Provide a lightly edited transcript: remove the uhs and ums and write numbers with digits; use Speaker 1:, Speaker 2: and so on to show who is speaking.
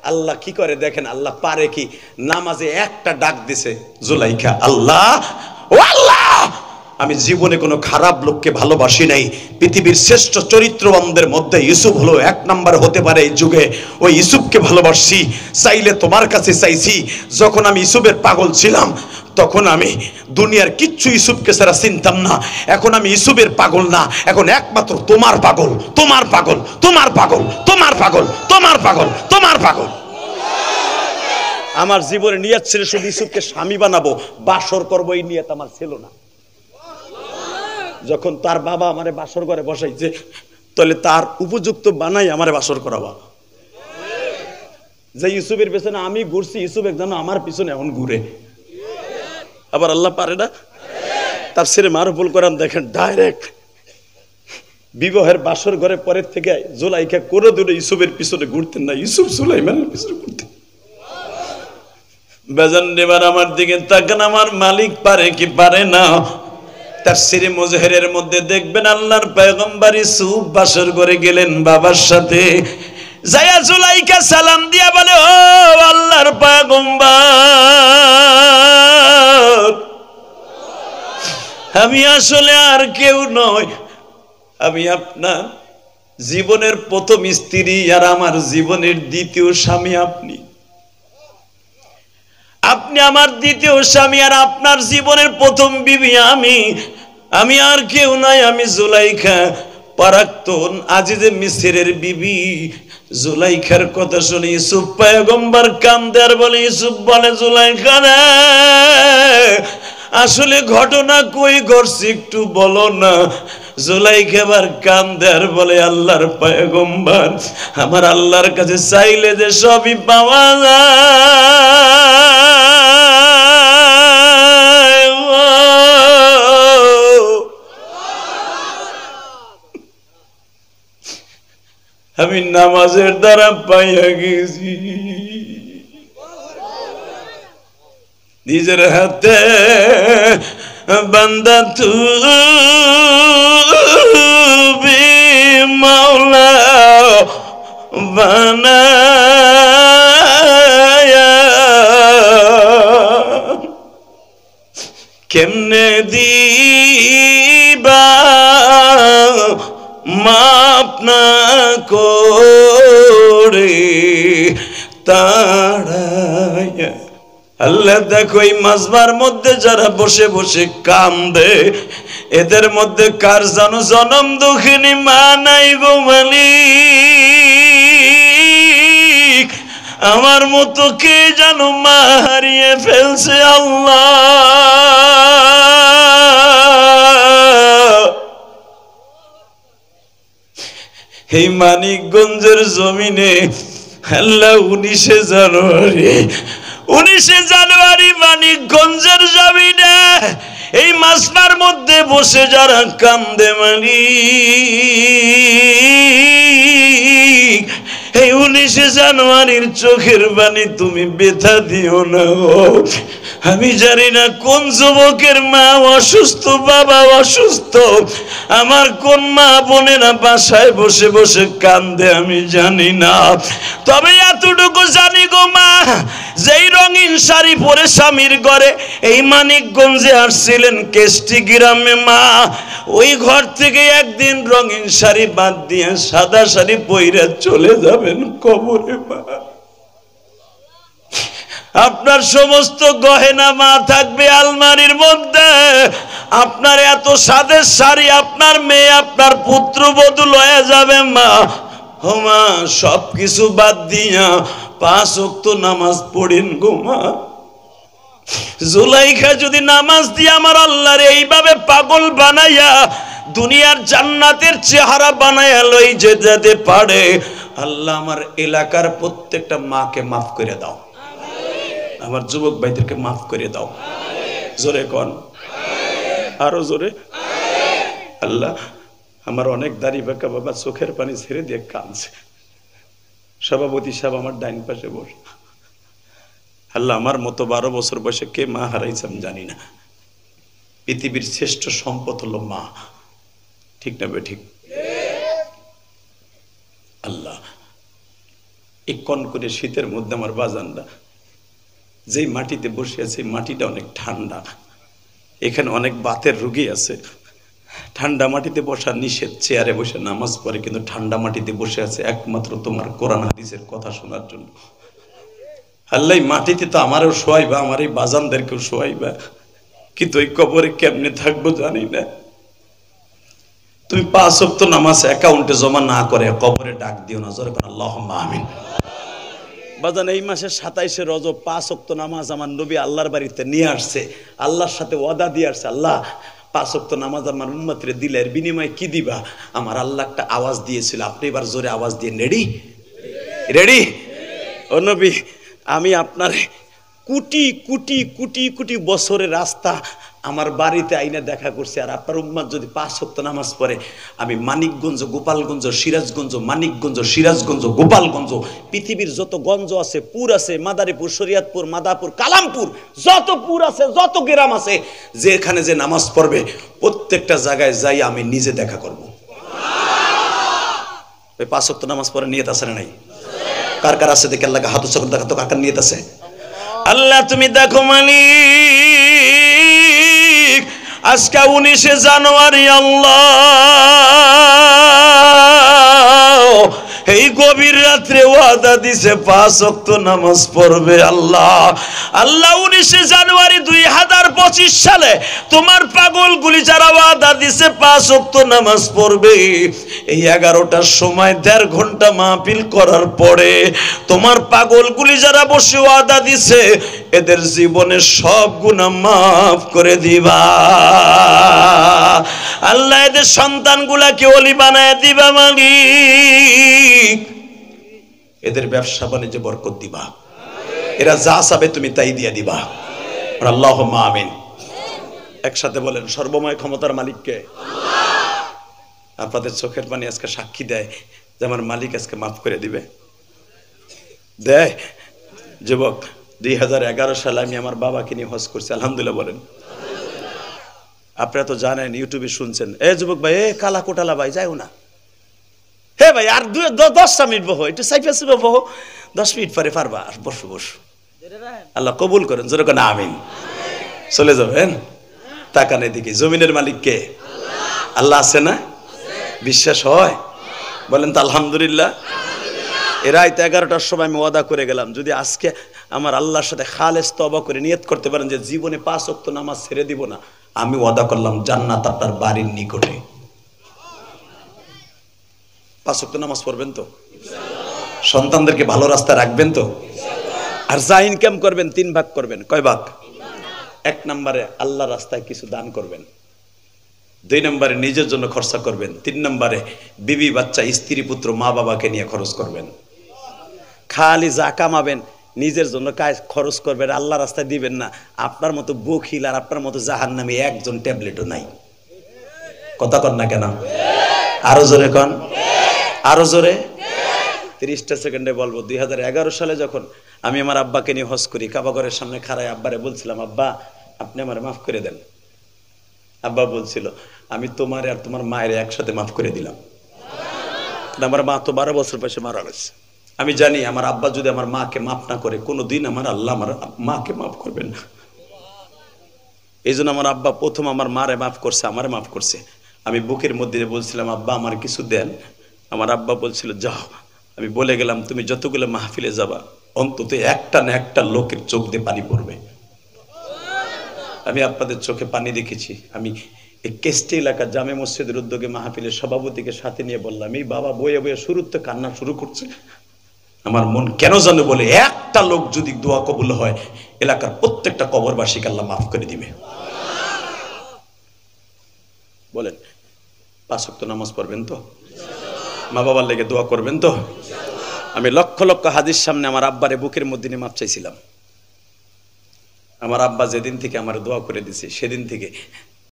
Speaker 1: আল্লাহ কি করে দেখেন, আল্লাহ পারে কি, নামাজে একটা ডাক দিছে জুলাইখা, আল্লাহ ও আল্লাহ, আমি জীবনে কোনো খারাপ লোককে ভালোবাসি নাই, পৃথিবীর শ্রেষ্ঠ চরিত্রবানদের মধ্যে ইউসুফ হলো এক নাম্বার হতে পারে এই যুগে, ওই ইউসুফকে ভালোবাসি, চাইলে তোমার কাছে চাইছি। যখন আমি ইউসুফের পাগল ছিলাম তখন আমি দুনিয়ার কিচ্ছু ইউসুফকে ছাড়া চিনতাম না, এখন আমি ইউসুফের পাগল না, এখন একমাত্র তোমার পাগল, তোমার পাগল, তোমার পাগল, তোমার পাগল, তোমার পাগল, তোমার পাগল। আমার জীবনে নিয়ত ছিল শুধু ইউসুফকে স্বামী বানাবো, বাসর করবো, এই নিয়ত আমার ছিল না। যখন তার বাবা আমারে বাসর ঘরে বসাইছে, তাহলে তার উপযুক্ত বানাই আমারে বাসর করাবা। যে ইউসুফের পেছনে আমি ঘুরছি, ইউসুফ একজন আমার পিছনে এখন ঘুরে। আবার আল্লাহ পারে না? তার ছেলে মারুফুল কোরআন দেখেন, ডাইরেক্ট বিবাহের বাসর ঘরে পরের থেকে জুলাইখা কোনো দিনও ইউসুফের পিছনে ঘুরতেন না, ইউসুফ সুলাইমানের পিছনে ঘুরতেন। বেজান দেবার আমার দিকে তাকান, আমার মালিক পারে কি পারে না? তাফসীরে মুজহিরের মধ্যে দেখবেন আল্লাহর পয়গম্বর ইউসুফ বাসর ঘরে গেলেন বাবার সাথে, যায়া জুলাইখা সালাম দিয়া বলে, ও আল্লাহর পয়গম্বর, আমি আসলে আর কেউ নয়, আমি আপনার জীবনের প্রথম স্ত্রী আর আমার জীবনের দ্বিতীয় স্বামী আপনি। আপনি আমার দ্বিতীয় স্বামী আর আপনার জীবনের প্রথম বিবি আমি আর কেউ নয়, আমি জুলাইখা, প্রাক্তন আজিজে মিসরের বিবি। জুলাইখার কথা শুনে ইউসুফ পয়গম্বর কান্দে আর বলে, ইউসুফ বলে, জুলাইখা রে, আসলে ঘটনা কই ঘটছে একটু বলো না। জুলাইখা আবার কান্দে আর বলে, আল্লাহর পয়গম্বর, আমার আল্লাহর কাছে চাইলে যে সবই পাওয়া যায়, আমি নামাজের দ্বারা পাইয়া গেছি, নিজের হাতে বান্দা তুমি মাওলা বানায়া, কেমনে দিবা মাপ না করে তাড়ায়া। আল্লাহ দেখো, এই মাজবার মধ্যে যারা বসে বসে কান্দে, এদের মধ্যে কার জানো জনম দুঃখিনী মা নাই গো মালিক, আমার মতো কে জানো মা হারিয়ে ফেলছে আল্লাহ। এই মানিকগঞ্জের জমিনে আল্লাহ 19শে জানুয়ারি মানিকগঞ্জের জমিনে এই মাসমার মধ্যে বসে যারা কান্দে মালিক, এই 19শে জানুয়ারির চোখের বাণী তুমি ব্যথা দিও না। আমি জানি না কোন যুবকের মা অসুস্থ, বাবা অসুস্থ, আমার কোন মা বোনেরা বাসায় বসে বসে কান্দে আমি জানি না। তবে এতটুকু জানি গো মা, যেই রঙিন শাড়ি পরে স্বামীর ঘরে এই মানিকগঞ্জে আসছিলেন কেষ্টি গ্রামে মা, ওই ঘর থেকে একদিন রঙিন শাড়ি বাদ দিয়ে সাদা শাড়ি পইরা চলে যাবেন কবরে মা। আপনার সমস্ত গহেনা মা থাকবে আলমারির মধ্যে, আপনার এত সাদের শাড়ি আপনার মেয়ে আপনার পুত্রবধূ লয়ে যাবে মা। ও মা, সবকিছু বাদ দিয়া 5 ওয়াক্ত নামাজ পড়েন গো মা। জুলাইখা যদি নামাজ দিয়ে আমার আল্লাহর এইভাবে পাগল বানাইয়া দুনিয়ার জান্নাতের চেহারা বানাইয়া লই যেতে পারে, আল্লাহ আমার এলাকার প্রত্যেকটা মাকে মাফ করে দাও, আমার যুবক ভাইদেরকে মাফ করে দাও। জোরে কোন, আরো জোরে। আল্লাহ, আমার অনেক দাড়ি বাঁকা বাবা চোখের পানি ছেড়ে দিয়ে কাঁদছে, সভাপতি সাহেব আমার ডাইন পাশে বস। আল্লাহ, আমার মতো 12 বছর বয়সে কে মা হারাইছে আমি জানি না। পৃথিবীর শ্রেষ্ঠ সম্পদ হলো মা, ঠিক না বে ঠিক? আল্লাহ, এই কনকনে শীতের মধ্যে আমার বাজানরা যেই মাটিতে বসে আছে এই মাটিটা অনেক ঠান্ডা, এখানে অনেক বাতের রোগী আছে, ঠান্ডা মাটিতে বসা নিষেধ, চেয়ারে বসে নামাজ পড়ে, কিন্তু ঠান্ডা মাটিতে বসে আছে একমাত্র তোমার কোরআন হাদিসের কথা শোনার জন্য। আল্লাহ মাটিতে তো আমারও শোয়াইবা, আমার এই বাজানদেরকেও শোয়াইবা, কিন্তু ওই কবরে কেমনে থাকবো জানি না। তুমি 5 ওয়াক্ত নামাজ অ্যাকাউন্টে জমা না করে কবরে ডাক দিও না, জোরে করে আল্লাহুম্মা আমিন। বাজান এই মাসের 27শে রজব 5 ওয়াক্ত নামাজ আমার নবী আল্লাহর বাড়িতে নিয়ে আসছে, আল্লাহর সাথে ওয়াদা দিয়ে আসছে, আল্লাহ 5 ওয়াক্ত নামাজ আমার উম্মতরে দিলে এর বিনিময়ে কি দিবা? আমার আল্লাহ একটা আওয়াজ দিয়েছিল, আপনি এবার জোরে আওয়াজ দিয়ে রেডি রেডি। ও নবী, আমি আপনার কোটি কোটি কোটি কোটি বছরের রাস্তা আমার বাড়িতে আইনা দেখা করছি, আর আপনার উম্মত যদি 5 ওয়াক্ত নামাজ পড়ে আমি মানিকগঞ্জ, গোপালগঞ্জ, সিরাজগঞ্জ, মানিকগঞ্জ, সিরাজগঞ্জ, গোপালগঞ্জ, পৃথিবীর যত গঞ্জ আছে, পুর আছে, মাদারীপুর, শরীয়তপুর, মাদাপুর, কালামপুর, যত পুর আছে, যত গ্রাম আছে, যেখানে যে নামাজ পড়বে প্রত্যেকটা জায়গায় যাই আমি নিজে দেখা করব। ওই 5 ওয়াক্ত নামাজ পড়ে নিয়ত আছে না নাই? কার কার আছে দেখে আল্লাহকে হাত উচ্চ করে দেখাতো, কার কার নিয়ত আছে? আল্লাহ তুমি দেখো মালিক, আজকে 19শে জানুয়ারি, আল্লাহ এই গভীর রাত্রে ওয়াদা দিছে 5 ওয়াক্ত নামাজ পড়বে। আল্লাহ আল্লাহ 19শে জানুয়ারি 2025 সালে তোমার পাগলগুলি যারা ওয়াদা দিছে 5 ওয়াক্ত নামাজ পড়বে, এই 11টার সময় 1.5 ঘন্টা মাহফিল করার পরে তোমার পাগলগুলি যারা বসে ওয়াদা দিছে এদের জীবনের সব গুনাহ মাফ করে দিবা। আল্লাহ এদের সন্তানগুলাকে ওলি বানায় দিবা মালিক, এদের ব্যবসা বাণিজ্যে বরকত দিবা, এরা যা চাবে তুমি তাই দিয়ে দিবা। আল্লাহুম্মা আমিন। একসাথে বলেন, সর্বময় ক্ষমতার মালিককে। আপনাদের চোখের পানি আজকে সাক্ষী দেয় যে আমার মালিক আজকে মাফ করে দিবে। দেয় যুবক, 2011 সালে আমি আমার বাবাকে নিয়ে হজ করছি, আলহামদুলিল্লাহ বলেন। আপনারা তো জানেন, ইউটিউবে শুনছেন, এ যুবক ভাই, এ কালা কোটালা ভাই যাইও না, হে ভাই আর 10টা মিনিট বহো, একটু সাইফে বহো, 10 মিনিট পরে পারবা, আর বসো বসো। আল্লাহ কবুল করেন, জোরে করে আমিন। চলে যাবেন, তাকান এদিকে, জমিনের মালিক কে? আল্লাহ আছে না? বিশ্বাস হয়? বলেন তো আলহামদুলিল্লাহ। এরা 11টার সময় আমি ওয়াদা করে গেলাম, যদি আজকে আমার আল্লাহর সাথে খালেস তওবা করে নিয়ত করতে পারেন যে জীবনে 5 ওয়াক্ত নামাজ ছেড়ে দিব না, আমি ওয়াদা করলাম জান্নাত আপনার বাড়ির নিকটে। 5 ওয়াক্ত নামাজ পড়বেন তো? সন্তানদেরকে ভালো রাস্তায় রাখবেন তো? আর যা ইনকাম করবেন 3 ভাগ করবেন। কয় ভাগ? 1 নম্বরে আল্লাহর রাস্তায় কিছু দান করবেন, 2 নম্বরে নিজের জন্য খরচা করবেন, 3 নম্বরে বিবি বাচ্চা স্ত্রী পুত্র মা বাবাকে নিয়ে খরচ করবেন। খালি যা কামাবেন নিজের জন্য কাজ খরচ করবেন, আল্লাহ রাস্তায় দিবেন না। আপনার মতো বখিল আর আপনার মতো জাহান্নামী একজন ট্যাবলেটও নাই। কথা কন না কেন? আরো জোরে কন, আরো জোরে। 30টা সেকেন্ডে বলবো, 2011 সালে যখন আমি আমার আব্বাকে নিয়ে হজ করি, কাবাঘরের সামনে খাড়ায় আব্বারে বলছিলাম, আব্বা আপনি আমার মাফ করে দেন। আব্বা বলছিল, আমি তোমার আর তোমার মায়ের একসাথে মাফ করে দিলাম। আমার মা তো 12 বছর বয়সে মারা গেছে। আমি জানি আমার আব্বা যদি আমার মাকে মাফ না করে কোনোদিন আমার আল্লাহ আমার মাকে মাফ করবেন না। এই জন্য আমার আব্বা প্রথম আমার মারে মাফ করছে, আমারে মাফ করছে। আমি বুকের মধ্যে বলছিলাম, আব্বা আমার কিছু দেন। আমার আব্বা বলছিল, যাও। আমি বলে গেলাম, তুমি যতগুলো মাহফিলে যাবা অন্তত একটা না একটা লোকের চোখ দিয়ে পানি পড়বে। আমি আপনাদের চোখে পানি দেখেছি। আমি এই কেস্টি এলাকা জামে মসজিদের উদ্যোগে মাহফিলের সভাপতিকে সাথে নিয়ে বললাম, এই বাবা বয়ে বয়ে শুরুতে কান্না শুরু করছে। আমার মন কেন জানো বলে, একটা লোক যদি দোয়া কবুল হয় এলাকার প্রত্যেকটা কবরবাসীকে আল্লাহ মাফ করে দিবে। বলেন 5 ওয়াক্ত নামাজ পড়বেন তো? মা বাবার লেগে দোয়া করবেন তো? আমি লক্ষ লক্ষ হাদিস সামনে আমার আব্বারে বুকের মধ্যে নিয়ে মাপ চাইছিলাম। আমার আব্বা যেদিন থেকে আমার দোয়া করে দিছে সেদিন থেকে